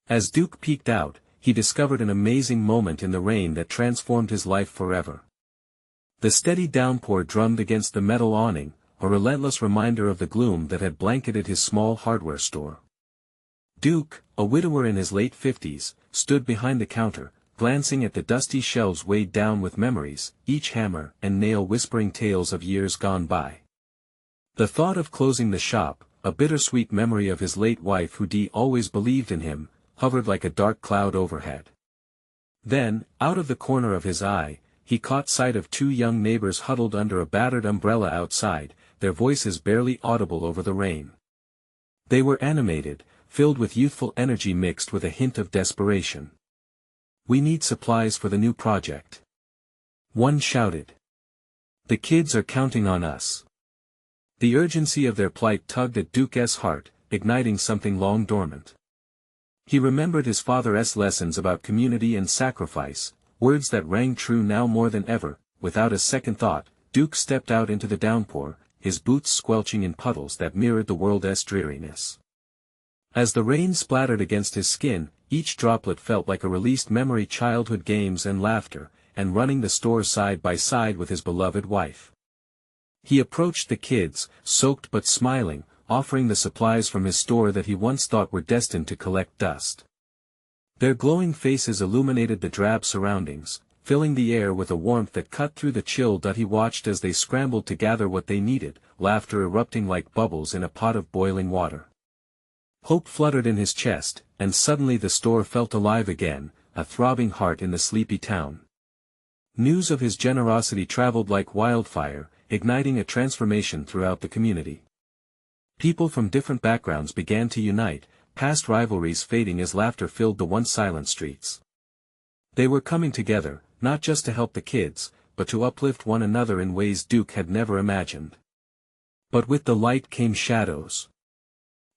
As Duke peeked out, he discovered an amazing moment in the rain that transformed his life forever. The steady downpour drummed against the metal awning, a relentless reminder of the gloom that had blanketed his small hardware store. Duke, a widower in his late 50s, stood behind the counter, glancing at the dusty shelves weighed down with memories, each hammer and nail whispering tales of years gone by. The thought of closing the shop, a bittersweet memory of his late wife who always believed in him, hovered like a dark cloud overhead. Then, out of the corner of his eye, he caught sight of two young neighbors huddled under a battered umbrella outside, their voices barely audible over the rain. They were animated, filled with youthful energy mixed with a hint of desperation. "We need supplies for the new project," one shouted. "The kids are counting on us." The urgency of their plight tugged at Duke's heart, igniting something long dormant. He remembered his father's lessons about community and sacrifice, words that rang true now more than ever. Without a second thought, Duke stepped out into the downpour, his boots squelching in puddles that mirrored the world's dreariness. As the rain splattered against his skin, each droplet felt like a released memory, childhood games and laughter, and running the store side by side with his beloved wife. He approached the kids, soaked but smiling, offering the supplies from his store that he once thought were destined to collect dust. Their glowing faces illuminated the drab surroundings, filling the air with a warmth that cut through the chill. He watched as they scrambled to gather what they needed, laughter erupting like bubbles in a pot of boiling water. Hope fluttered in his chest, and suddenly the store felt alive again, a throbbing heart in the sleepy town. News of his generosity traveled like wildfire, igniting a transformation throughout the community. People from different backgrounds began to unite, past rivalries fading as laughter filled the once silent streets. They were coming together, not just to help the kids, but to uplift one another in ways Duke had never imagined. But with the light came shadows.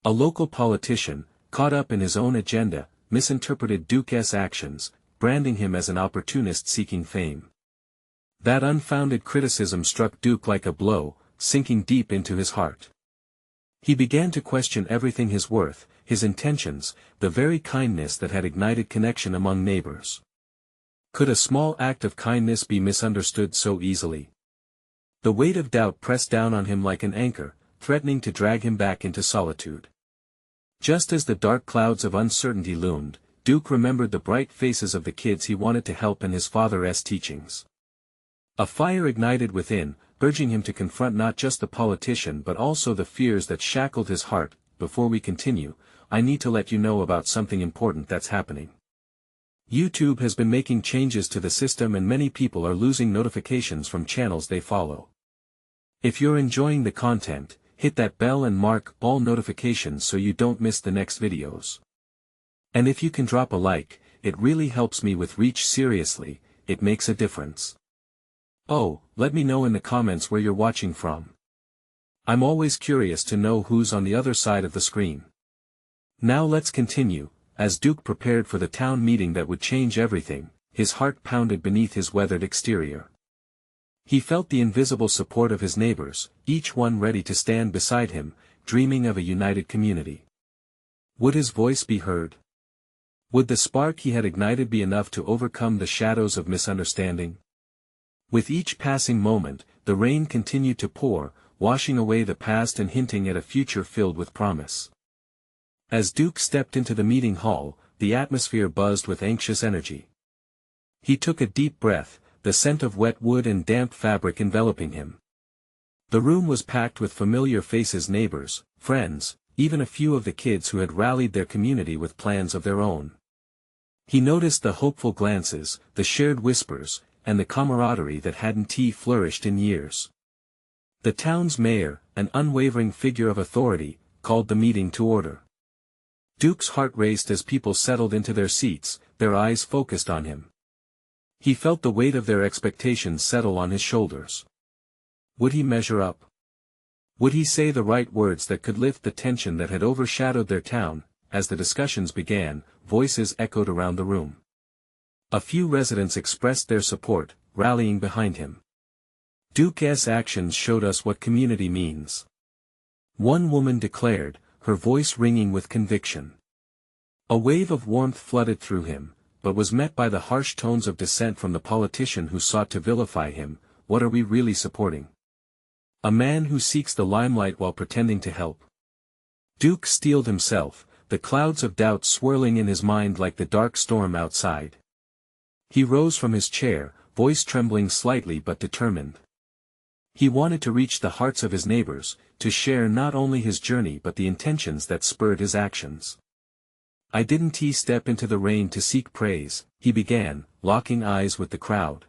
A local politician, caught up in his own agenda, misinterpreted Duke's actions, branding him as an opportunist seeking fame. That unfounded criticism struck Duke like a blow, sinking deep into his heart. He began to question everything: his worth, his intentions, the very kindness that had ignited connection among neighbors. Could a small act of kindness be misunderstood so easily? The weight of doubt pressed down on him like an anchor, threatening to drag him back into solitude. Just as the dark clouds of uncertainty loomed, Duke remembered the bright faces of the kids he wanted to help and his father's teachings. A fire ignited within, urging him to confront not just the politician but also the fears that shackled his heart. Before we continue, I need to let you know about something important that's happening. YouTube has been making changes to the system and many people are losing notifications from channels they follow. If you're enjoying the content, hit that bell and mark all notifications so you don't miss the next videos. And if you can drop a like, it really helps me with reach. Seriously, it makes a difference. Oh, let me know in the comments where you're watching from. I'm always curious to know who's on the other side of the screen. Now let's continue. As Duke prepared for the town meeting that would change everything, his heart pounded beneath his weathered exterior. He felt the invisible support of his neighbors, each one ready to stand beside him, dreaming of a united community. Would his voice be heard? Would the spark he had ignited be enough to overcome the shadows of misunderstanding? With each passing moment, the rain continued to pour, washing away the past and hinting at a future filled with promise. As Duke stepped into the meeting hall, the atmosphere buzzed with anxious energy. He took a deep breath, the scent of wet wood and damp fabric enveloping him. The room was packed with familiar faces: neighbors, friends, even a few of the kids who had rallied their community with plans of their own. He noticed the hopeful glances, the shared whispers, and the camaraderie that hadn't flourished in years. The town's mayor, an unwavering figure of authority, called the meeting to order. Duke's heart raced as people settled into their seats, their eyes focused on him. He felt the weight of their expectations settle on his shoulders. Would he measure up? Would he say the right words that could lift the tension that had overshadowed their town? As the discussions began, voices echoed around the room. A few residents expressed their support, rallying behind him. Duke's actions showed us what community means. One woman declared, her voice ringing with conviction. A wave of warmth flooded through him, but was met by the harsh tones of dissent from the politician who sought to vilify him. What are we really supporting? A man who seeks the limelight while pretending to help. Duke steeled himself, the clouds of doubt swirling in his mind like the dark storm outside. He rose from his chair, voice trembling slightly but determined. He wanted to reach the hearts of his neighbors, to share not only his journey but the intentions that spurred his actions. I didn't step into the rain to seek praise, he began, locking eyes with the crowd.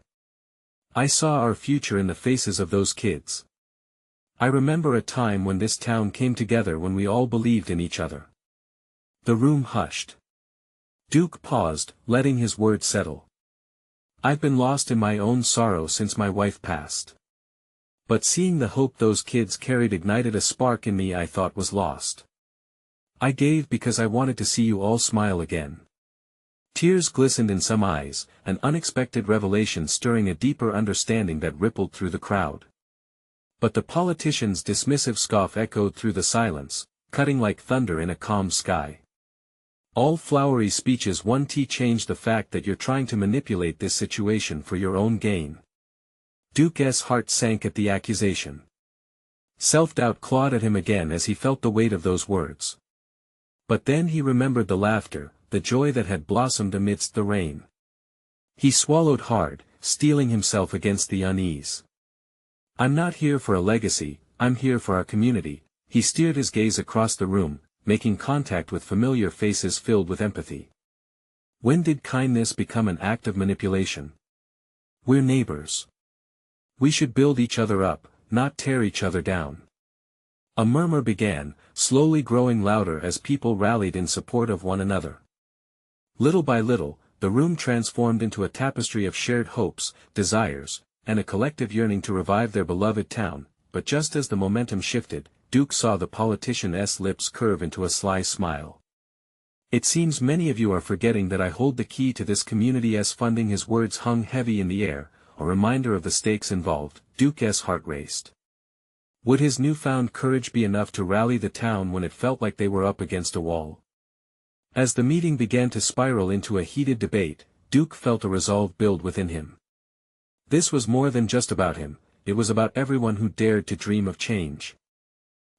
I saw our future in the faces of those kids. I remember a time when this town came together when we all believed in each other. The room hushed. Duke paused, letting his words settle. I've been lost in my own sorrow since my wife passed. But seeing the hope those kids carried ignited a spark in me I thought was lost. I gave because I wanted to see you all smile again. Tears glistened in some eyes, an unexpected revelation stirring a deeper understanding that rippled through the crowd. But the politician's dismissive scoff echoed through the silence, cutting like thunder in a calm sky. All flowery speeches won't change the fact that you're trying to manipulate this situation for your own gain. Duke's heart sank at the accusation. Self-doubt clawed at him again as he felt the weight of those words. But then he remembered the laughter, the joy that had blossomed amidst the rain. He swallowed hard, steeling himself against the unease. I'm not here for a legacy, I'm here for our community. He steered his gaze across the room, making contact with familiar faces filled with empathy. When did kindness become an act of manipulation? We're neighbors. We should build each other up, not tear each other down. A murmur began, slowly growing louder as people rallied in support of one another. Little by little, the room transformed into a tapestry of shared hopes, desires, and a collective yearning to revive their beloved town. But just as the momentum shifted, Duke saw the politician's lips curve into a sly smile. It seems many of you are forgetting that I hold the key to this community's funding. His words hung heavy in the air, a reminder of the stakes involved. Duke's heart raced. Would his newfound courage be enough to rally the town when it felt like they were up against a wall? As the meeting began to spiral into a heated debate, Duke felt a resolve build within him. This was more than just about him, it was about everyone who dared to dream of change.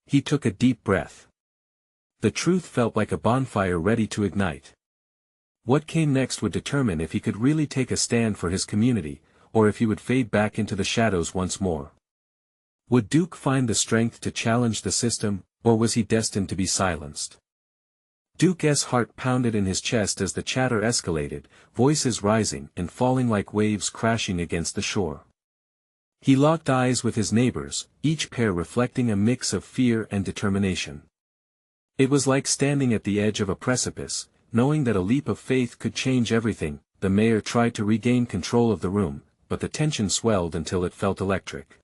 He took a deep breath. The truth felt like a bonfire ready to ignite. What came next would determine if he could really take a stand for his community, or if he would fade back into the shadows once more. Would Duke find the strength to challenge the system, or was he destined to be silenced? Duke's heart pounded in his chest as the chatter escalated, voices rising and falling like waves crashing against the shore. He locked eyes with his neighbors, each pair reflecting a mix of fear and determination. It was like standing at the edge of a precipice, knowing that a leap of faith could change everything. The mayor tried to regain control of the room, but the tension swelled until it felt electric.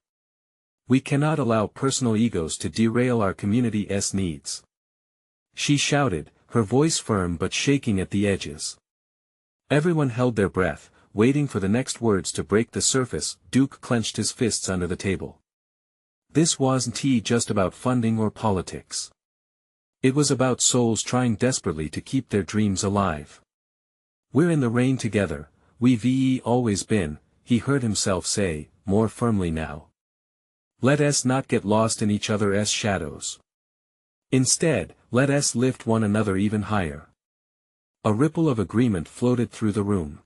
We cannot allow personal egos to derail our community's needs. She shouted, her voice firm but shaking at the edges. Everyone held their breath, waiting for the next words to break the surface. Duke clenched his fists under the table. This wasn't just about funding or politics. It was about souls trying desperately to keep their dreams alive. We're in the rain together, we've always been, he heard himself say, more firmly now. Let us not get lost in each other's shadows. Instead, let us lift one another even higher. A ripple of agreement floated through the room.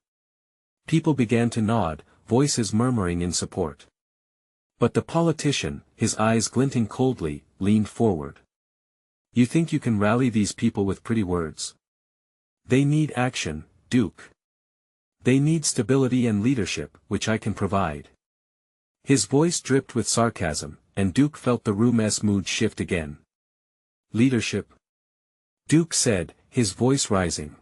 People began to nod, voices murmuring in support. But the politician, his eyes glinting coldly, leaned forward. You think you can rally these people with pretty words? They need action, Duke. They need stability and leadership, which I can provide. His voice dripped with sarcasm, and Duke felt the room's mood shift again. Leadership? Duke said, his voice rising.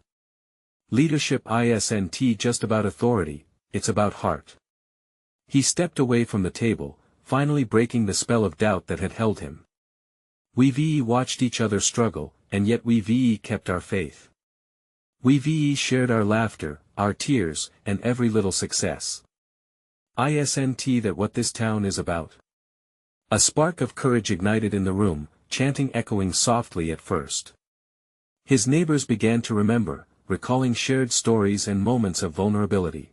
Leadership isn't just about authority, it's about heart. He stepped away from the table, finally breaking the spell of doubt that had held him. We've watched each other struggle, and yet we've kept our faith. We've shared our laughter, our tears, and every little success. Isn't that what this town is about? A spark of courage ignited in the room, chanting echoing softly at first. His neighbors began to remember, recalling shared stories and moments of vulnerability.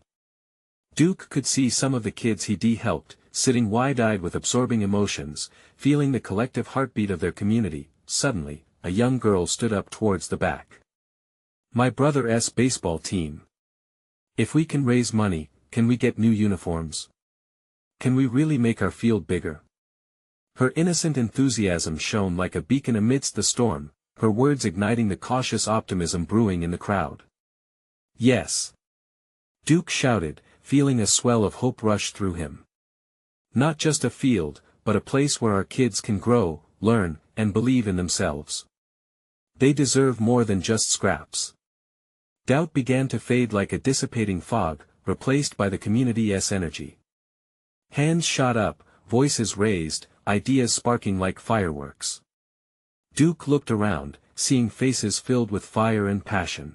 Duke could see some of the kids he'd helped, sitting wide-eyed with absorbing emotions, feeling the collective heartbeat of their community. Suddenly, a young girl stood up towards the back. "My brother's baseball team. If we can raise money, can we get new uniforms? Can we really make our field bigger?" Her innocent enthusiasm shone like a beacon amidst the storm, her words igniting the cautious optimism brewing in the crowd. "Yes!" Duke shouted, feeling a swell of hope rush through him. "Not just a field, but a place where our kids can grow, learn, and believe in themselves. They deserve more than just scraps." Doubt began to fade like a dissipating fog, replaced by the community's energy. Hands shot up, voices raised, ideas sparking like fireworks. Duke looked around, seeing faces filled with fire and passion.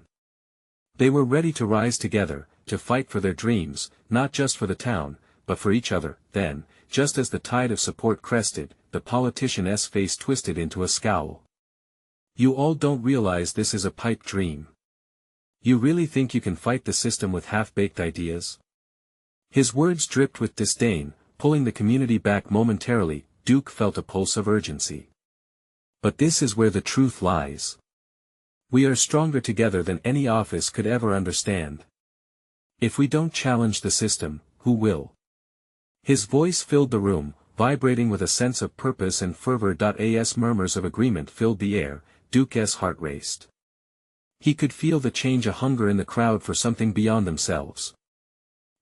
They were ready to rise together, to fight for their dreams, not just for the town, but for each other. Then, just as the tide of support crested, the politician's face twisted into a scowl. "You all don't realize this is a pipe dream. You really think you can fight the system with half-baked ideas?" His words dripped with disdain, pulling the community back momentarily. Duke felt a pulse of urgency. "But this is where the truth lies. We are stronger together than any office could ever understand. If we don't challenge the system, who will?" His voice filled the room, vibrating with a sense of purpose and fervor. As murmurs of agreement filled the air, Duke's heart raced. He could feel the change, a hunger in the crowd for something beyond themselves.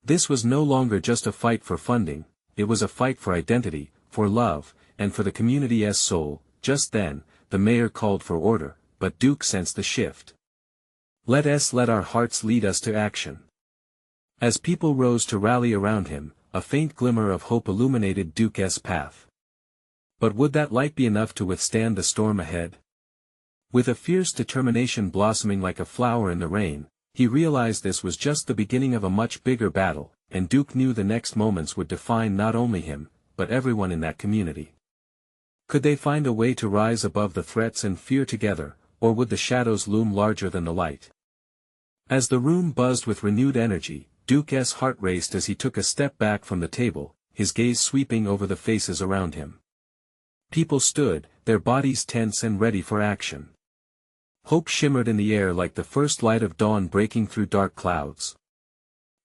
This was no longer just a fight for funding, it was a fight for identity, for love, and for the community's soul. Just then, the mayor called for order, but Duke sensed the shift. Let our hearts lead us to action." As people rose to rally around him, a faint glimmer of hope illuminated Duke's path. But would that light be enough to withstand the storm ahead? With a fierce determination blossoming like a flower in the rain, he realized this was just the beginning of a much bigger battle, and Duke knew the next moments would define not only him, but everyone in that community. Could they find a way to rise above the threats and fear together, or would the shadows loom larger than the light? As the room buzzed with renewed energy, Duke's heart raced as he took a step back from the table, his gaze sweeping over the faces around him. People stood, their bodies tense and ready for action. Hope shimmered in the air like the first light of dawn breaking through dark clouds.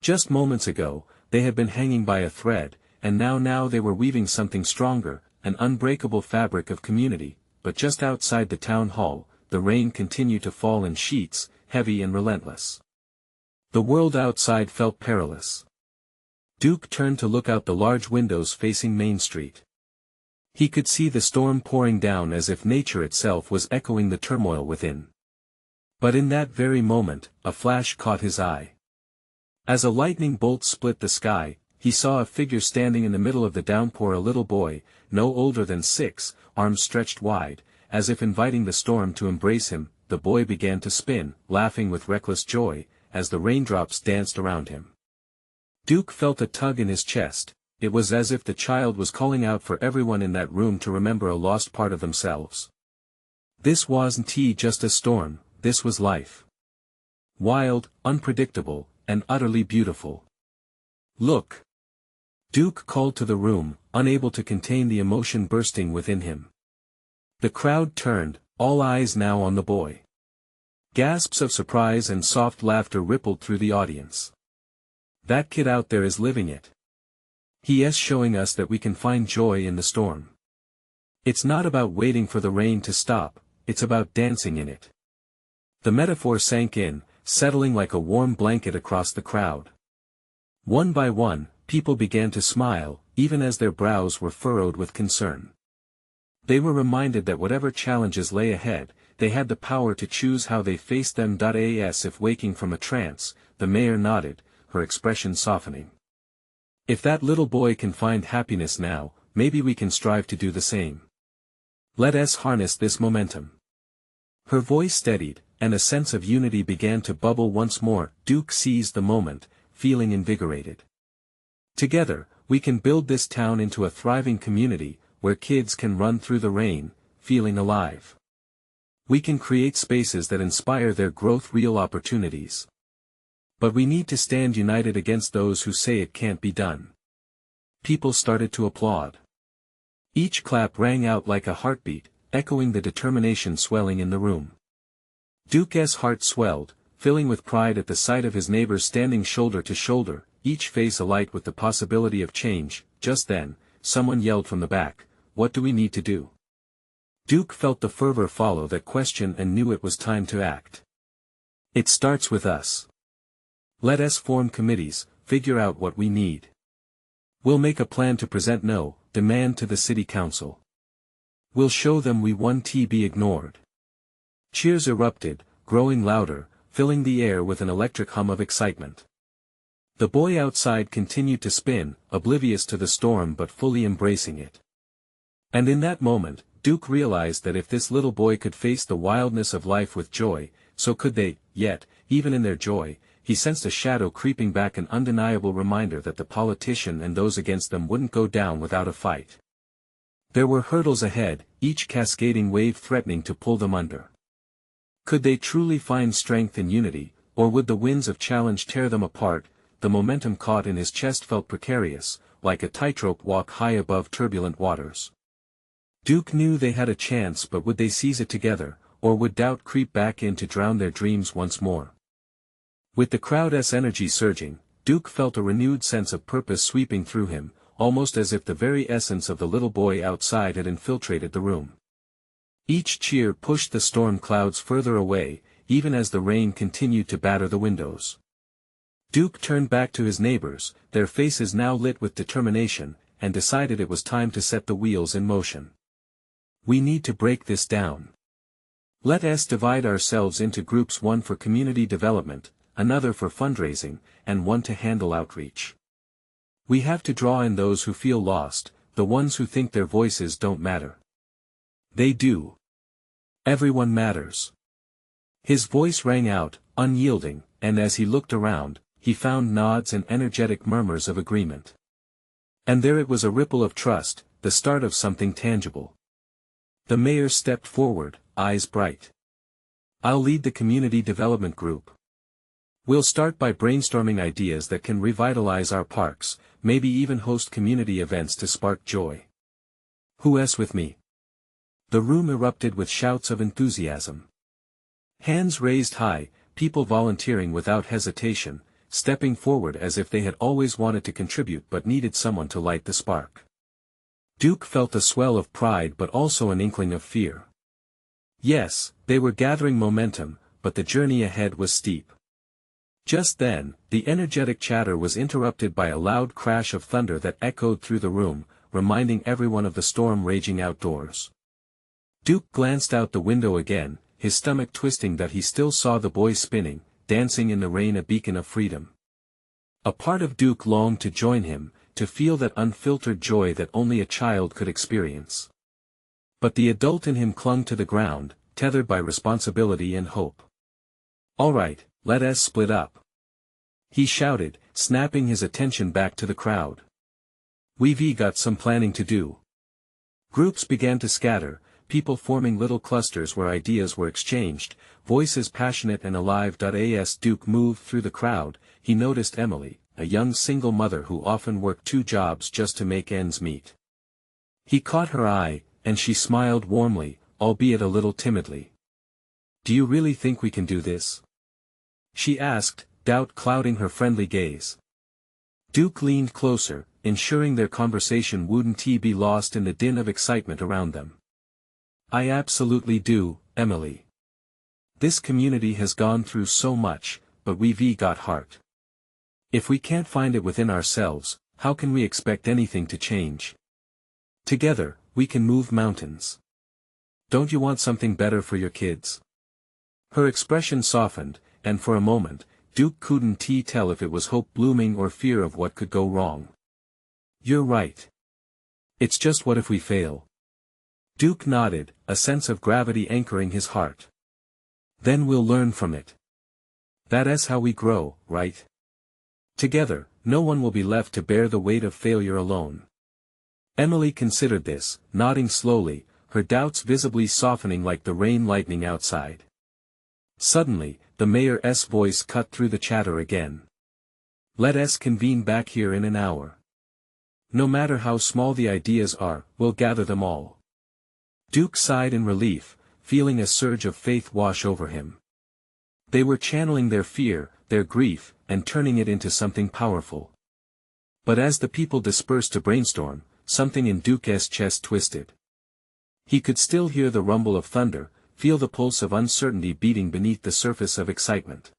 Just moments ago, they had been hanging by a thread, and now they were weaving something stronger, an unbreakable fabric of community. But just outside the town hall, the rain continued to fall in sheets, heavy and relentless. The world outside felt perilous. Duke turned to look out the large windows facing Main Street. He could see the storm pouring down as if nature itself was echoing the turmoil within. But in that very moment, a flash caught his eye. As a lightning bolt split the sky, he saw a figure standing in the middle of the downpour, a little boy, no older than 6, arms stretched wide, as if inviting the storm to embrace him. The boy began to spin, laughing with reckless joy, as the raindrops danced around him. Duke felt a tug in his chest. It was as if the child was calling out for everyone in that room to remember a lost part of themselves. This wasn't just a storm, this was life. Wild, unpredictable, and utterly beautiful. "Look!" Duke called to the room, unable to contain the emotion bursting within him. The crowd turned, all eyes now on the boy. Gasps of surprise and soft laughter rippled through the audience. "That kid out there is living it. He is showing us that we can find joy in the storm. It's not about waiting for the rain to stop, it's about dancing in it." The metaphor sank in, settling like a warm blanket across the crowd. One by one, people began to smile, even as their brows were furrowed with concern. They were reminded that whatever challenges lay ahead, they had the power to choose how they faced them. As if waking from a trance, the mayor nodded, her expression softening. "If that little boy can find happiness now, maybe we can strive to do the same. Let us harness this momentum." Her voice steadied, and a sense of unity began to bubble once more. Duke seized the moment, feeling invigorated. "Together, we can build this town into a thriving community, where kids can run through the rain, feeling alive. We can create spaces that inspire their growth, real opportunities. But we need to stand united against those who say it can't be done. People started to applaud. Each clap rang out like a heartbeat, echoing the determination swelling in the room. Duke's heart swelled, filling with pride at the sight of his neighbors standing shoulder to shoulder, each face alight with the possibility of change. Just then, someone yelled from the back, "What do we need to do?" Duke felt the fervor follow that question and knew it was time to act. It starts with us. Let us form committees, figure out what we need. We'll make a plan to present no demand to the city council. We'll show them we won't be ignored. Cheers erupted, growing louder, filling the air with an electric hum of excitement. The boy outside continued to spin, oblivious to the storm but fully embracing it. And in that moment, Duke realized that if this little boy could face the wildness of life with joy, so could they. Yet, even in their joy, he sensed a shadow creeping back, an undeniable reminder that the politician and those against them wouldn't go down without a fight. There were hurdles ahead, each cascading wave threatening to pull them under. Could they truly find strength in unity, or would the winds of challenge tear them apart? The momentum caught in his chest felt precarious, like a tightrope walk high above turbulent waters. Duke knew they had a chance, but would they seize it together, or would doubt creep back in to drown their dreams once more? With the crowd's energy surging, Duke felt a renewed sense of purpose sweeping through him, almost as if the very essence of the little boy outside had infiltrated the room. Each cheer pushed the storm clouds further away, even as the rain continued to batter the windows. Duke turned back to his neighbors, their faces now lit with determination, and decided it was time to set the wheels in motion. We need to break this down. Let us divide ourselves into groups, one for community development, another for fundraising, and one to handle outreach. We have to draw in those who feel lost, the ones who think their voices don't matter. They do. Everyone matters. His voice rang out, unyielding, and as he looked around, he found nods and energetic murmurs of agreement. And there it was, a ripple of trust, the start of something tangible. The mayor stepped forward, eyes bright. I'll lead the community development group. We'll start by brainstorming ideas that can revitalize our parks, maybe even host community events to spark joy. Who's with me? The room erupted with shouts of enthusiasm. Hands raised high, people volunteering without hesitation, stepping forward as if they had always wanted to contribute but needed someone to light the spark. Duke felt a swell of pride but also an inkling of fear. Yes, they were gathering momentum, but the journey ahead was steep. Just then, the energetic chatter was interrupted by a loud crash of thunder that echoed through the room, reminding everyone of the storm raging outdoors. Duke glanced out the window again, his stomach twisting that he still saw the boy spinning, dancing in the rain, a beacon of freedom. A part of Duke longed to join him, to feel that unfiltered joy that only a child could experience. But the adult in him clung to the ground, tethered by responsibility and hope. All right, let us split up. He shouted, snapping his attention back to the crowd. We've got some planning to do. Groups began to scatter, people forming little clusters where ideas were exchanged, voices passionate and alive. As Duke moved through the crowd, he noticed Emily, a young single mother who often worked 2 jobs just to make ends meet. He caught her eye, and she smiled warmly, albeit a little timidly. Do you really think we can do this? She asked, doubt clouding her friendly gaze. Duke leaned closer, ensuring their conversation wouldn't be lost in the din of excitement around them. I absolutely do, Emily. This community has gone through so much, but we've got heart. If we can't find it within ourselves, how can we expect anything to change? Together, we can move mountains. Don't you want something better for your kids? Her expression softened, and for a moment, Duke couldn't tell if it was hope blooming or fear of what could go wrong. You're right. It's just, what if we fail? Duke nodded, a sense of gravity anchoring his heart. Then we'll learn from it. That's how we grow, right? Together, no one will be left to bear the weight of failure alone. Emily considered this, nodding slowly, her doubts visibly softening like the rain lightning outside. Suddenly, the mayor's voice cut through the chatter again. "Let us convene back here in an hour. No matter how small the ideas are, we'll gather them all." Duke sighed in relief, feeling a surge of faith wash over him. They were channeling their fear, their grief, and turning it into something powerful. But as the people dispersed to brainstorm, something in Duke's chest twisted. He could still hear the rumble of thunder, feel the pulse of uncertainty beating beneath the surface of excitement.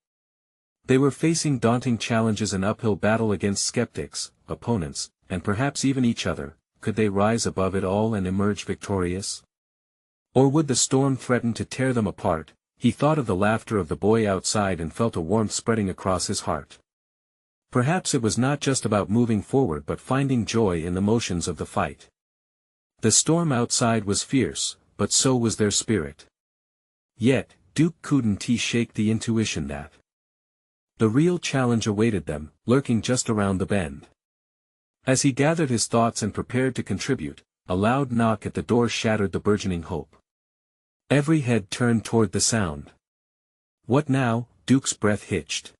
They were facing daunting challenges, an uphill battle against skeptics, opponents, and perhaps even each other. Could they rise above it all and emerge victorious? Or would the storm threaten to tear them apart? He thought of the laughter of the boy outside and felt a warmth spreading across his heart. Perhaps it was not just about moving forward but finding joy in the motions of the fight. The storm outside was fierce, but so was their spirit. Yet, Duke couldn't shake the intuition that the real challenge awaited them, lurking just around the bend. As he gathered his thoughts and prepared to contribute, a loud knock at the door shattered the burgeoning hope. Every head turned toward the sound. What now? Duke's breath hitched.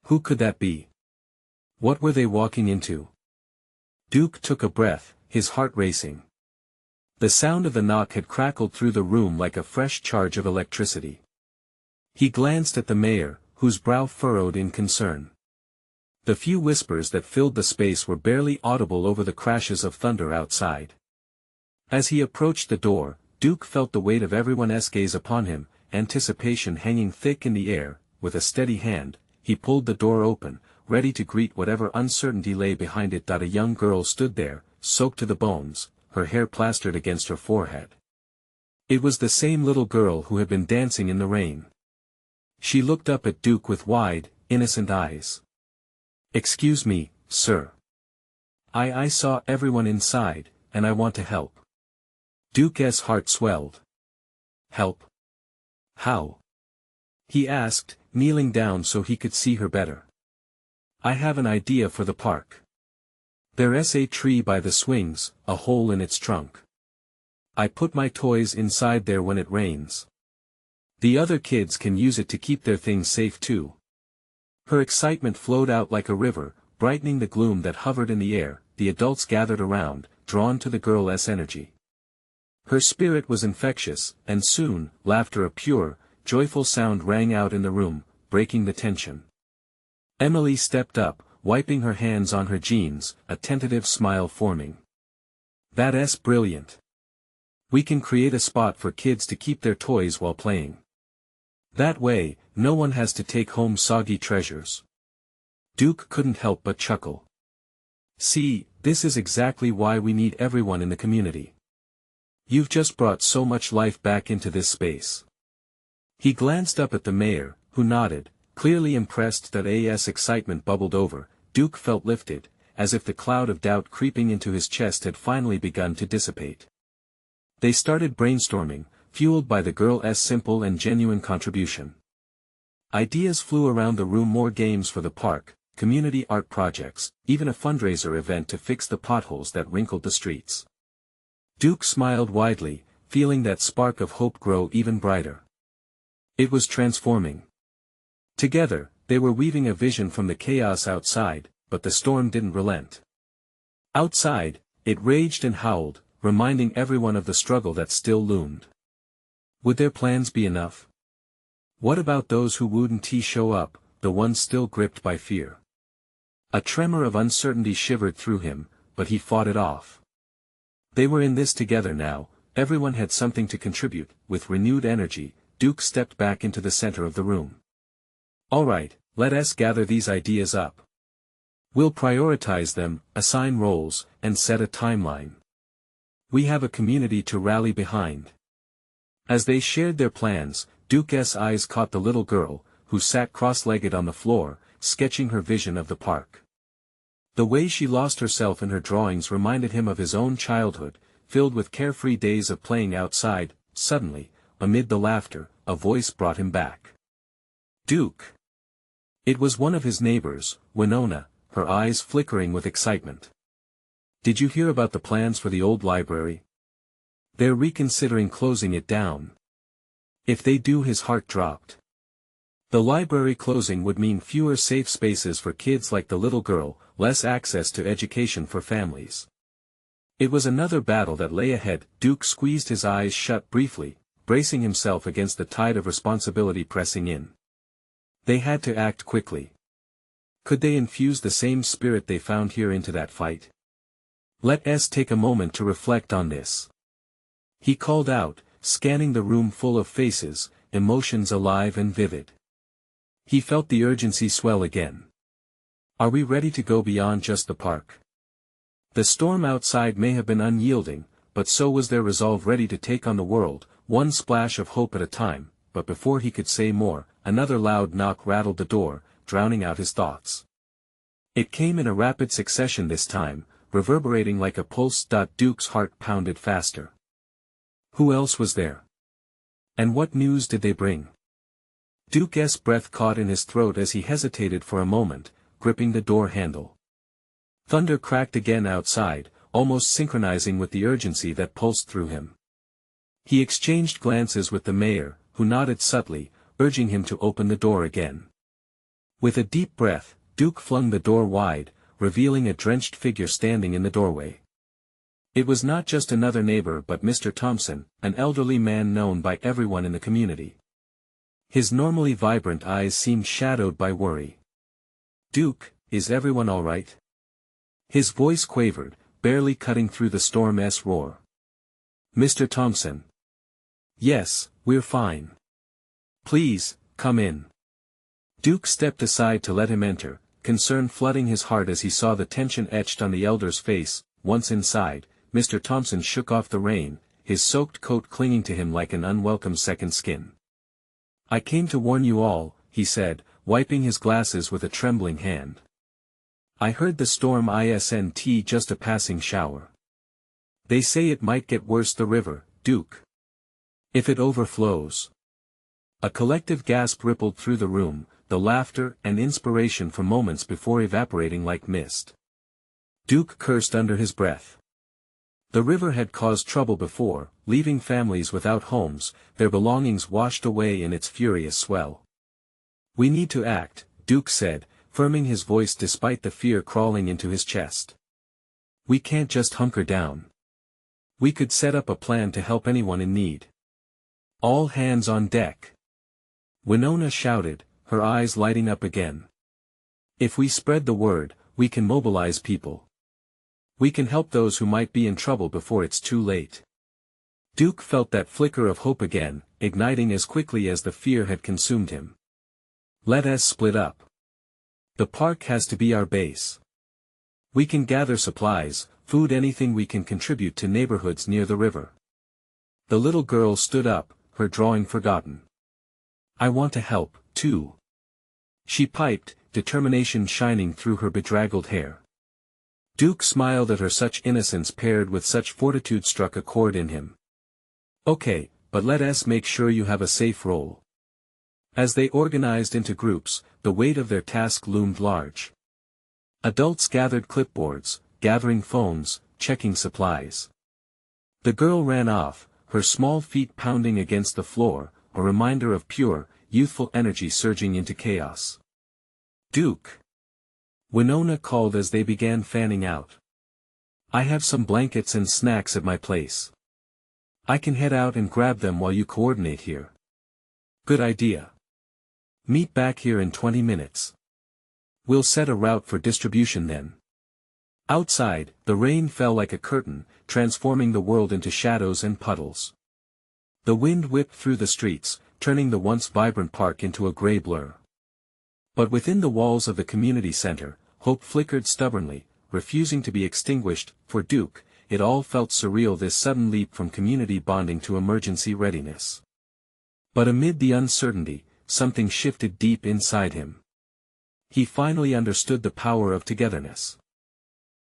Who could that be? What were they walking into? Duke took a breath, his heart racing. The sound of the knock had crackled through the room like a fresh charge of electricity. He glanced at the mayor, whose brow furrowed in concern. The few whispers that filled the space were barely audible over the crashes of thunder outside. As he approached the door, Duke felt the weight of everyone's gaze upon him, anticipation hanging thick in the air. With a steady hand, he pulled the door open, ready to greet whatever uncertainty lay behind it. A young girl stood there, soaked to the bones, her hair plastered against her forehead. It was the same little girl who had been dancing in the rain. She looked up at Duke with wide, innocent eyes. "Excuse me, sir. I saw everyone inside, and I want to help." Duke's heart swelled. "Help? How?" he asked, kneeling down so he could see her better. "I have an idea for the park. There's a tree by the swings, a hole in its trunk. I put my toys inside there when it rains. The other kids can use it to keep their things safe too." Her excitement flowed out like a river, brightening the gloom that hovered in the air. The adults gathered around, drawn to the girl's energy. Her spirit was infectious, and soon, laughter, a pure, joyful sound rang out in the room, breaking the tension. Emily stepped up, wiping her hands on her jeans, a tentative smile forming. "That's brilliant. We can create a spot for kids to keep their toys while playing. That way, no one has to take home soggy treasures." Duke couldn't help but chuckle. "See, this is exactly why we need everyone in the community. You've just brought so much life back into this space." He glanced up at the mayor, who nodded, clearly impressed. That as excitement bubbled over, Duke felt lifted, as if the cloud of doubt creeping into his chest had finally begun to dissipate. They started brainstorming, fueled by the girl's simple and genuine contribution. Ideas flew around the room: more games for the park, community art projects, even a fundraiser event to fix the potholes that wrinkled the streets. Duke smiled widely, feeling that spark of hope grow even brighter. It was transforming. Together, they were weaving a vision from the chaos outside, but the storm didn't relent. Outside, it raged and howled, reminding everyone of the struggle that still loomed. Would their plans be enough? What about those who wouldn't show up, the ones still gripped by fear? A tremor of uncertainty shivered through him, but he fought it off. They were in this together now, everyone had something to contribute. With renewed energy, Duke stepped back into the center of the room. "All right, let us gather these ideas up. We'll prioritize them, assign roles, and set a timeline. We have a community to rally behind." As they shared their plans, Duke's eyes caught the little girl, who sat cross-legged on the floor, sketching her vision of the park. The way she lost herself in her drawings reminded him of his own childhood, filled with carefree days of playing outside. Suddenly, amid the laughter, a voice brought him back. "Duke!" It was one of his neighbors, Winona, her eyes flickering with excitement. "Did you hear about the plans for the old library? They're reconsidering closing it down. If they do, his heart dropped. The library closing would mean fewer safe spaces for kids like the little girl, less access to education for families. It was another battle that lay ahead. Duke squeezed his eyes shut briefly, bracing himself against the tide of responsibility pressing in. They had to act quickly. Could they infuse the same spirit they found here into that fight? Let us take a moment to reflect on this. He called out, scanning the room full of faces, emotions alive and vivid. He felt the urgency swell again. Are we ready to go beyond just the park? The storm outside may have been unyielding, but so was their resolve ready to take on the world, one splash of hope at a time. But before he could say more, another loud knock rattled the door, drowning out his thoughts. It came in a rapid succession this time, reverberating like a pulse. Duke's heart pounded faster. Who else was there? And what news did they bring? Duke's breath caught in his throat as he hesitated for a moment, gripping the door handle. Thunder cracked again outside, almost synchronizing with the urgency that pulsed through him. He exchanged glances with the mayor, who nodded subtly, urging him to open the door again. With a deep breath, Duke flung the door wide, revealing a drenched figure standing in the doorway. It was not just another neighbor but Mr. Thompson, an elderly man known by everyone in the community. His normally vibrant eyes seemed shadowed by worry. "Duke, is everyone all right?" His voice quavered, barely cutting through the storm's roar. "Mr. Thompson." "Yes, we're fine. Please, come in." Duke stepped aside to let him enter, concern flooding his heart as he saw the tension etched on the elder's face. Once inside, Mr. Thompson shook off the rain, his soaked coat clinging to him like an unwelcome second skin. "I came to warn you all," he said, wiping his glasses with a trembling hand. "I heard the storm isn't just a passing shower. They say it might get worse. The river, Duke. If it overflows." A collective gasp rippled through the room, the laughter and inspiration for moments before evaporating like mist. Duke cursed under his breath. The river had caused trouble before, leaving families without homes, their belongings washed away in its furious swell. "We need to act," Duke said, firming his voice despite the fear crawling into his chest. "We can't just hunker down. We could set up a plan to help anyone in need." "All hands on deck!" Winona shouted, her eyes lighting up again. "If we spread the word, we can mobilize people. We can help those who might be in trouble before it's too late." Duke felt that flicker of hope again, igniting as quickly as the fear had consumed him. "Let us split up. The park has to be our base. We can gather supplies, food, anything we can contribute to neighborhoods near the river." The little girl stood up, her drawing forgotten. "I want to help, too," she piped, determination shining through her bedraggled hair. Duke smiled at her. Such innocence paired with such fortitude struck a chord in him. "Okay, but let us make sure you have a safe role." As they organized into groups, the weight of their task loomed large. Adults gathered clipboards, gathering phones, checking supplies. The girl ran off, her small feet pounding against the floor, a reminder of pure, youthful energy surging into chaos. "Duke!" Winona called as they began fanning out. "I have some blankets and snacks at my place. I can head out and grab them while you coordinate here." "Good idea. Meet back here in 20 minutes. We'll set a route for distribution then." Outside, the rain fell like a curtain, transforming the world into shadows and puddles. The wind whipped through the streets, turning the once vibrant park into a gray blur. But within the walls of the community center, hope flickered stubbornly, refusing to be extinguished. For Duke, it all felt surreal, this sudden leap from community bonding to emergency readiness. But amid the uncertainty, something shifted deep inside him. He finally understood the power of togetherness.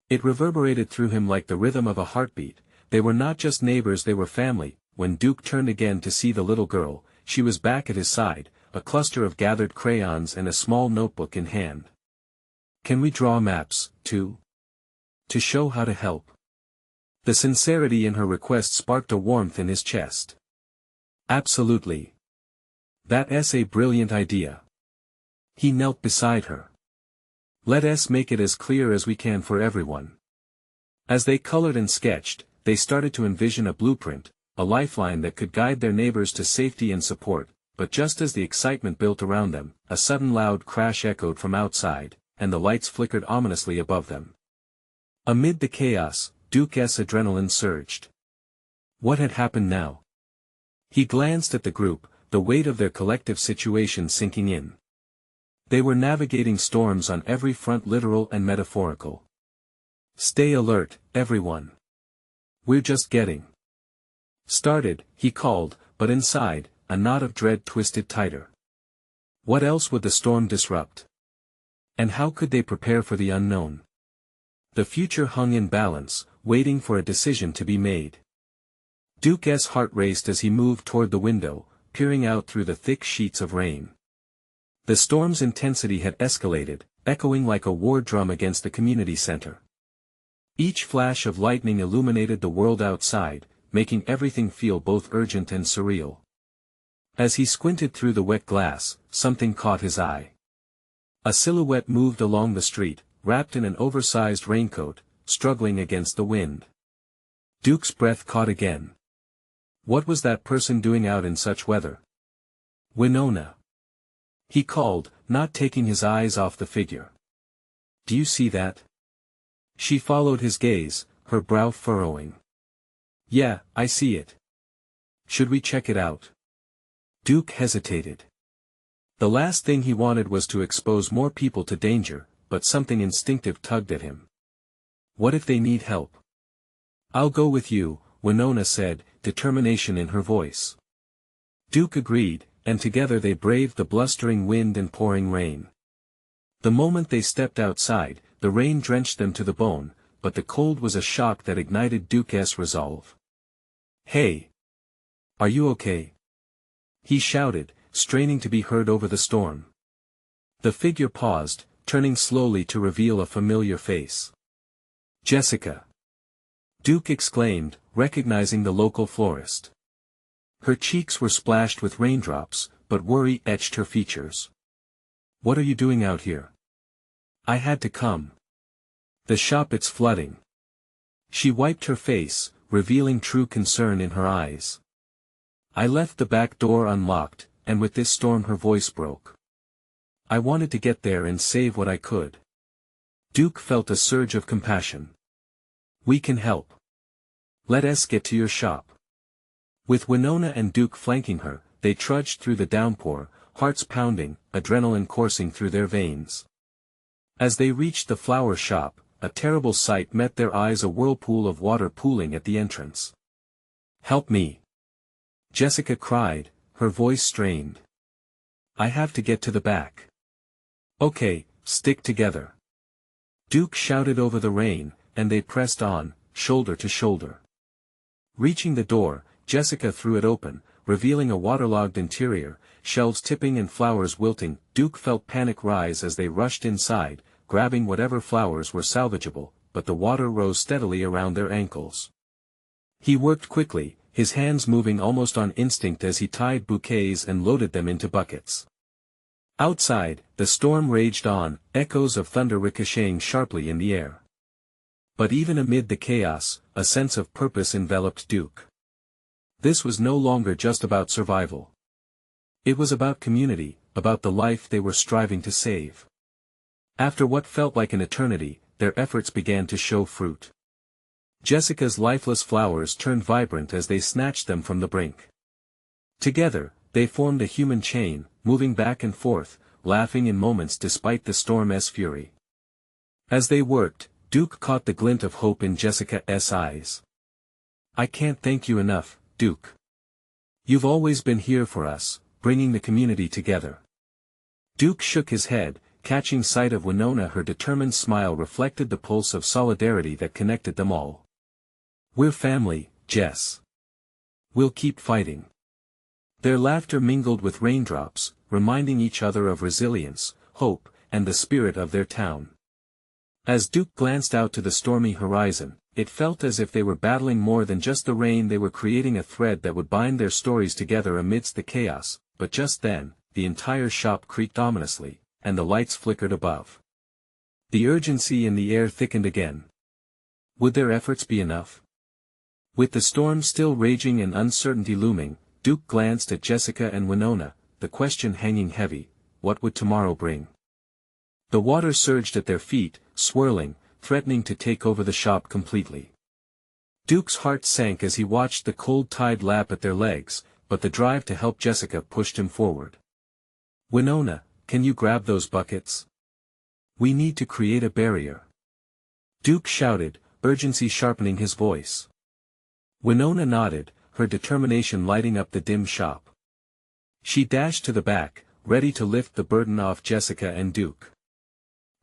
It reverberated through him like the rhythm of a heartbeat. They were not just neighbors, they were family. When Duke turned again to see the little girl, she was back at his side, a cluster of gathered crayons and a small notebook in hand. "Can we draw maps, too? To show how to help?" The sincerity in her request sparked a warmth in his chest. Absolutely. That's a brilliant idea. He knelt beside her. Let us make it as clear as we can for everyone. As they colored and sketched, they started to envision a blueprint, a lifeline that could guide their neighbors to safety and support, but just as the excitement built around them, a sudden loud crash echoed from outside, and the lights flickered ominously above them. Amid the chaos, Duke's adrenaline surged. What had happened now? He glanced at the group, the weight of their collective situation sinking in. They were navigating storms on every front, literal and metaphorical. Stay alert, everyone. We're just getting started, he called, but inside, a knot of dread twisted tighter. What else would the storm disrupt? And how could they prepare for the unknown? The future hung in balance, waiting for a decision to be made. Duke's heart raced as he moved toward the window, peering out through the thick sheets of rain. The storm's intensity had escalated, echoing like a war drum against the community center. Each flash of lightning illuminated the world outside, making everything feel both urgent and surreal. As he squinted through the wet glass, something caught his eye. A silhouette moved along the street, wrapped in an oversized raincoat, struggling against the wind. Duke's breath caught again. What was that person doing out in such weather? Winona. He called, not taking his eyes off the figure. Do you see that? She followed his gaze, her brow furrowing. Yeah, I see it. Should we check it out? Duke hesitated. The last thing he wanted was to expose more people to danger, but something instinctive tugged at him. What if they need help? I'll go with you, Winona said, determination in her voice. Duke agreed, and together they braved the blustering wind and pouring rain. The moment they stepped outside, the rain drenched them to the bone, but the cold was a shock that ignited Duke's resolve. Hey! Are you okay? He shouted, straining to be heard over the storm. The figure paused, turning slowly to reveal a familiar face. Jessica! Duke exclaimed, recognizing the local florist. Her cheeks were splashed with raindrops, but worry etched her features. What are you doing out here? I had to come. The shop, it's flooding. She wiped her face, revealing true concern in her eyes. I left the back door unlocked, and with this storm her voice broke. I wanted to get there and save what I could. Duke felt a surge of compassion. We can help. Let us get to your shop. With Winona and Duke flanking her, they trudged through the downpour, hearts pounding, adrenaline coursing through their veins. As they reached the flower shop, a terrible sight met their eyes, a whirlpool of water pooling at the entrance. Help me! Jessica cried, her voice strained. I have to get to the back. Okay, stick together. Duke shouted over the rain, and they pressed on, shoulder to shoulder. Reaching the door, Jessica threw it open, revealing a waterlogged interior, shelves tipping and flowers wilting. Duke felt panic rise as they rushed inside, grabbing whatever flowers were salvageable, but the water rose steadily around their ankles. He worked quickly, his hands moving almost on instinct as he tied bouquets and loaded them into buckets. Outside, the storm raged on, echoes of thunder ricocheting sharply in the air. But even amid the chaos, a sense of purpose enveloped Duke. This was no longer just about survival. It was about community, about the life they were striving to save. After what felt like an eternity, their efforts began to show fruit. Jessica's lifeless flowers turned vibrant as they snatched them from the brink. Together, they formed a human chain, moving back and forth, laughing in moments despite the storm's fury. As they worked, Duke caught the glint of hope in Jessica's eyes. I can't thank you enough, Duke. You've always been here for us, bringing the community together. Duke shook his head, catching sight of Winona. Her determined smile reflected the pulse of solidarity that connected them all. We're family, Jess. We'll keep fighting. Their laughter mingled with raindrops, reminding each other of resilience, hope, and the spirit of their town. As Duke glanced out to the stormy horizon, It felt as if they were battling more than just the rain. They were creating a thread that would bind their stories together amidst the chaos, but just then, the entire shop creaked ominously, and the lights flickered above. The urgency in the air thickened again. Would their efforts be enough? With the storm still raging and uncertainty looming, Duke glanced at Jessica and Winona, the question hanging heavy: what would tomorrow bring? The water surged at their feet, swirling, threatening to take over the shop completely. Duke's heart sank as he watched the cold tide lap at their legs, but the drive to help Jessica pushed him forward. "Winona, can you grab those buckets? We need to create a barrier," Duke shouted, urgency sharpening his voice. Winona nodded, her determination lighting up the dim shop. She dashed to the back, ready to lift the burden off Jessica and Duke.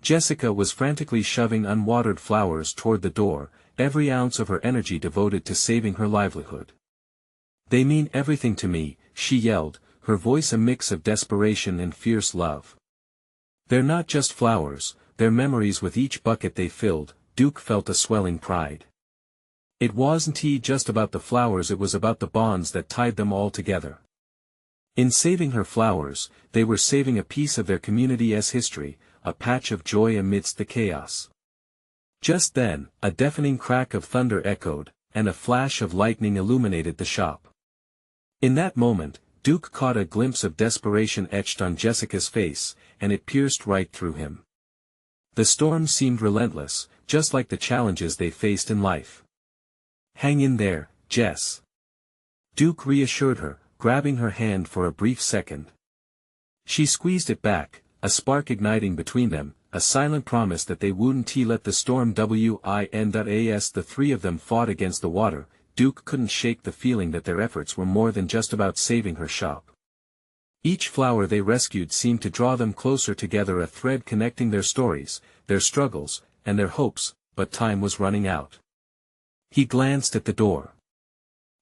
Jessica was frantically shoving unwatered flowers toward the door, every ounce of her energy devoted to saving her livelihood. "They mean everything to me," she yelled, her voice a mix of desperation and fierce love. "They're not just flowers, they're memories." With each bucket they filled, Duke felt a swelling pride. It wasn't just about the flowers, it was about the bonds that tied them all together. In saving her flowers, they were saving a piece of their community's history, a patch of joy amidst the chaos. Just then, a deafening crack of thunder echoed, and a flash of lightning illuminated the shop. In that moment, Duke caught a glimpse of desperation etched on Jessica's face, and it pierced right through him. The storm seemed relentless, just like the challenges they faced in life. "Hang in there, Jess," Duke reassured her, grabbing her hand for a brief second. She squeezed it back, a spark igniting between them, a silent promise that they wouldn't let the storm win. As the three of them fought against the water, Duke couldn't shake the feeling that their efforts were more than just about saving her shop. Each flower they rescued seemed to draw them closer together, a thread connecting their stories, their struggles, and their hopes, but time was running out. He glanced at the door.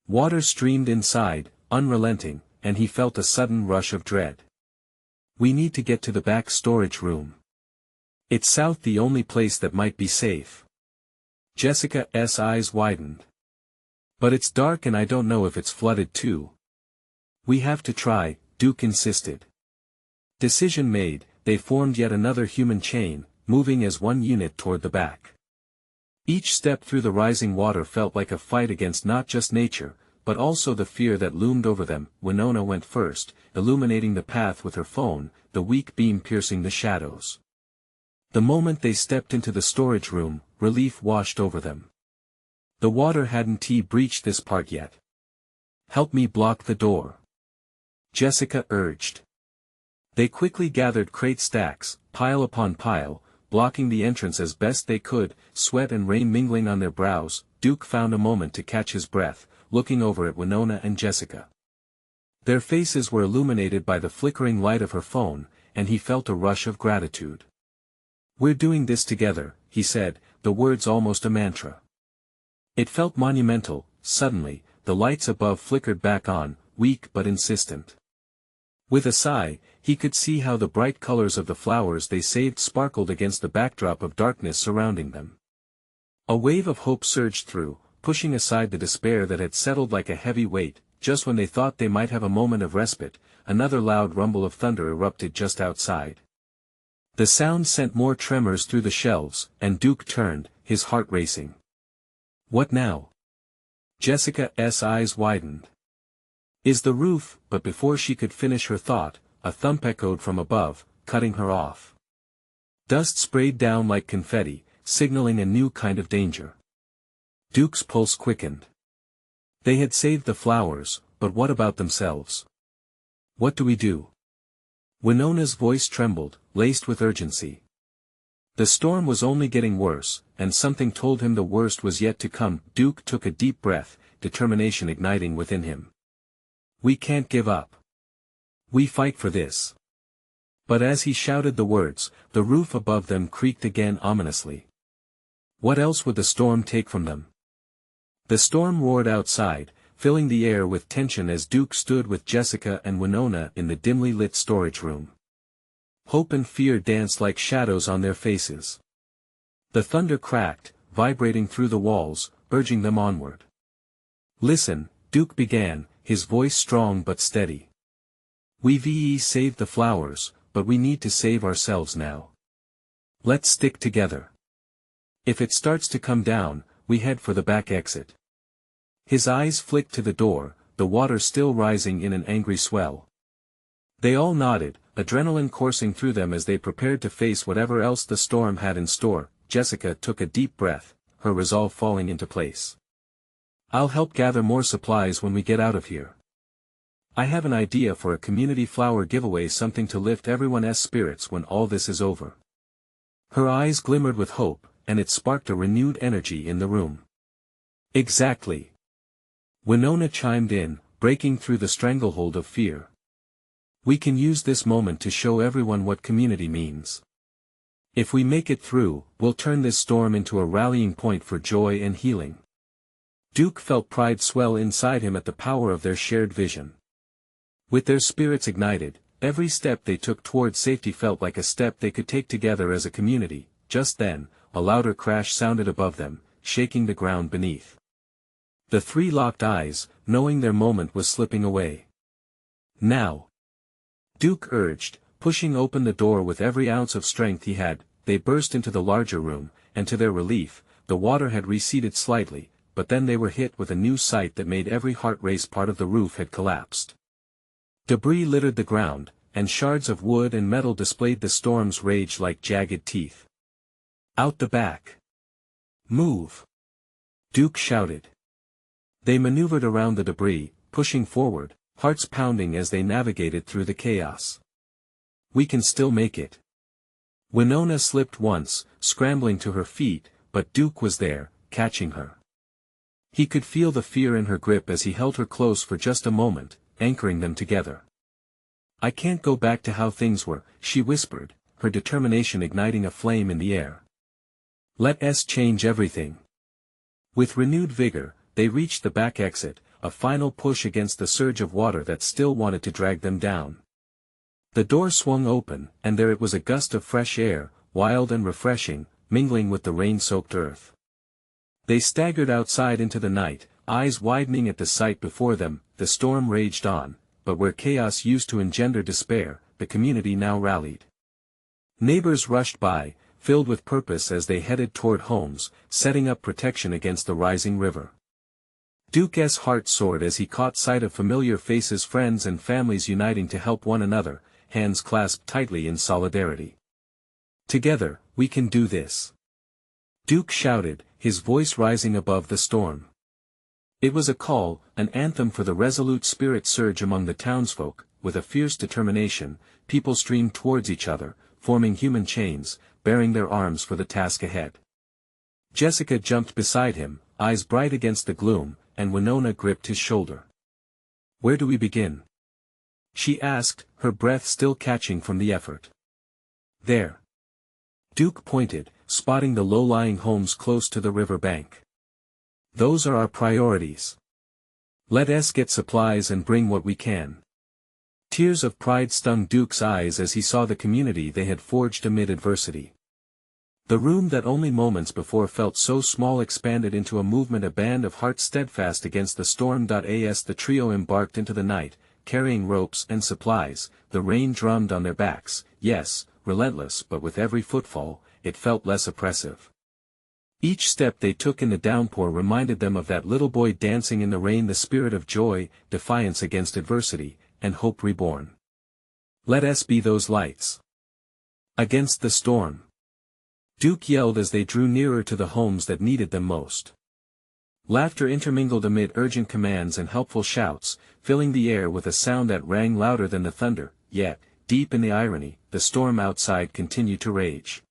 Water streamed inside, unrelenting, and he felt a sudden rush of dread. "We need to get to the back storage room. It's south, the only place that might be safe." Jessica's eyes widened. "But it's dark and I don't know if it's flooded too." "We have to try," Duke insisted. Decision made, they formed yet another human chain, moving as one unit toward the back. Each step through the rising water felt like a fight against not just nature, but also the fear that loomed over them. Winona went first, illuminating the path with her phone, the weak beam piercing the shadows. The moment they stepped into the storage room, relief washed over them. The water hadn't breached this part yet. "Help me block the door," Jessica urged. They quickly gathered crate stacks, pile upon pile, blocking the entrance as best they could, sweat and rain mingling on their brows. Duke found a moment to catch his breath, looking over at Winona and Jessica. Their faces were illuminated by the flickering light of her phone, and he felt a rush of gratitude. "We're doing this together," he said, the words almost a mantra. It felt monumental. Suddenly, the lights above flickered back on, weak but insistent. With a sigh, he could see how the bright colors of the flowers they saved sparkled against the backdrop of darkness surrounding them. A wave of hope surged through, pushing aside the despair that had settled like a heavy weight. Just when they thought they might have a moment of respite, another loud rumble of thunder erupted just outside. The sound sent more tremors through the shelves, and Duke turned, his heart racing. "What now?" Jessica's eyes widened. "Is the roof?" But before she could finish her thought, a thump echoed from above, cutting her off. Dust sprayed down like confetti, signaling a new kind of danger. Duke's pulse quickened. They had saved the flowers, but what about themselves? "What do we do?" Winona's voice trembled, laced with urgency. The storm was only getting worse, and something told him the worst was yet to come. Duke took a deep breath, determination igniting within him. "We can't give up. We fight for this." But as he shouted the words, the roof above them creaked again ominously. What else would the storm take from them? The storm roared outside, filling the air with tension as Duke stood with Jessica and Winona in the dimly lit storage room. Hope and fear danced like shadows on their faces. The thunder cracked, vibrating through the walls, urging them onward. "Listen," Duke began, his voice strong but steady. "We've saved the flowers, but we need to save ourselves now. Let's stick together. If it starts to come down, we head for the back exit." His eyes flicked to the door, the water still rising in an angry swell. They all nodded, adrenaline coursing through them as they prepared to face whatever else the storm had in store. Jessica took a deep breath, her resolve falling into place. "I'll help gather more supplies when we get out of here. I have an idea for a community flower giveaway, something to lift everyone's spirits when all this is over." Her eyes glimmered with hope, and it sparked a renewed energy in the room. "Exactly." Winona chimed in, breaking through the stranglehold of fear. "We can use this moment to show everyone what community means. If we make it through, we'll turn this storm into a rallying point for joy and healing." Duke felt pride swell inside him at the power of their shared vision. With their spirits ignited, every step they took toward safety felt like a step they could take together as a community. Just then, a louder crash sounded above them, shaking the ground beneath. The three locked eyes, knowing their moment was slipping away. "Now," Duke urged, pushing open the door with every ounce of strength he had. They burst into the larger room, and to their relief, the water had receded slightly, but then they were hit with a new sight that made every heart race. Part of the roof had collapsed. Debris littered the ground, and shards of wood and metal displayed the storm's rage like jagged teeth. "Out the back! Move!" Duke shouted. They maneuvered around the debris, pushing forward, hearts pounding as they navigated through the chaos. "We can still make it." Winona slipped once, scrambling to her feet, but Duke was there, catching her. He could feel the fear in her grip as he held her close for just a moment, anchoring them together. "I can't go back to how things were," she whispered, her determination igniting a flame in the air. "Let us change everything." With renewed vigor, they reached the back exit, a final push against the surge of water that still wanted to drag them down. The door swung open, and there it was, a gust of fresh air, wild and refreshing, mingling with the rain-soaked earth. They staggered outside into the night, eyes widening at the sight before them. The storm raged on, but where chaos used to engender despair, the community now rallied. Neighbors rushed by, filled with purpose as they headed toward homes, setting up protection against the rising river. Duke's heart soared as he caught sight of familiar faces, friends and families uniting to help one another, hands clasped tightly in solidarity. "Together, we can do this!" Duke shouted, his voice rising above the storm. It was a call, an anthem for the resolute spirit surge among the townsfolk. With a fierce determination, people streamed towards each other, forming human chains, baring their arms for the task ahead. Jessica jumped beside him, eyes bright against the gloom, and Winona gripped his shoulder. "Where do we begin?" she asked, her breath still catching from the effort. "There." Duke pointed, spotting the low-lying homes close to the river bank. "Those are our priorities. Let us get supplies and bring what we can." Tears of pride stung Duke's eyes as he saw the community they had forged amid adversity. The room that only moments before felt so small expanded into a movement, a band of hearts steadfast against the storm. As the trio embarked into the night, carrying ropes and supplies, the rain drummed on their backs, yes, relentless, but with every footfall, it felt less oppressive. Each step they took in the downpour reminded them of that little boy dancing in the rain, the spirit of joy, defiance against adversity, and hope reborn. "Let us be those lights against the storm," Duke yelled as they drew nearer to the homes that needed them most. Laughter intermingled amid urgent commands and helpful shouts, filling the air with a sound that rang louder than the thunder. Yet, deep in the irony, the storm outside continued to rage.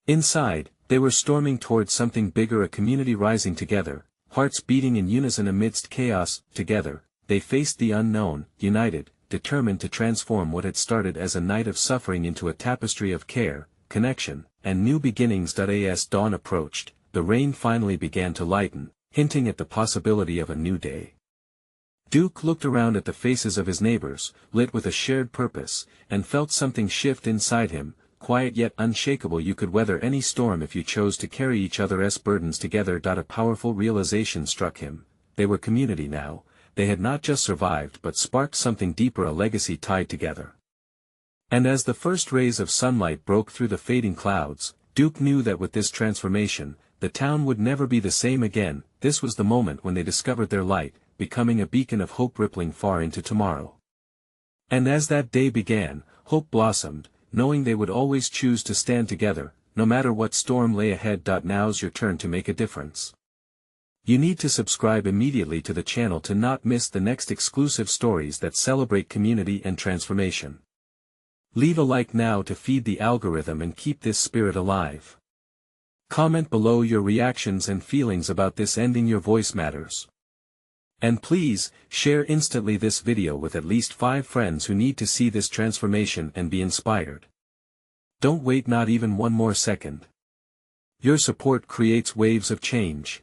Inside, they were storming towards something bigger, a community rising together, hearts beating in unison amidst chaos. Together, they faced the unknown, united, determined to transform what had started as a night of suffering into a tapestry of care, connection, and new beginnings. As dawn approached, the rain finally began to lighten, hinting at the possibility of a new day. Duke looked around at the faces of his neighbors, lit with a shared purpose, and felt something shift inside him. quiet yet unshakable. You could weather any storm if you chose to carry each other's burdens together. A powerful realization struck him. They were community now. They had not just survived but sparked something deeper, a legacy tied together. And as the first rays of sunlight broke through the fading clouds, Duke knew that with this transformation, the town would never be the same again. This was the moment when they discovered their light, becoming a beacon of hope rippling far into tomorrow. And as that day began, hope blossomed, knowing they would always choose to stand together, no matter what storm lay ahead. Now's your turn to make a difference. You need to subscribe immediately to the channel to not miss the next exclusive stories that celebrate community and transformation. Leave a like now to feed the algorithm and keep this spirit alive. Comment below your reactions and feelings about this ending. Your voice matters. And please, share instantly this video with at least 5 friends who need to see this transformation and be inspired. Don't wait not even one more second. Your support creates waves of change.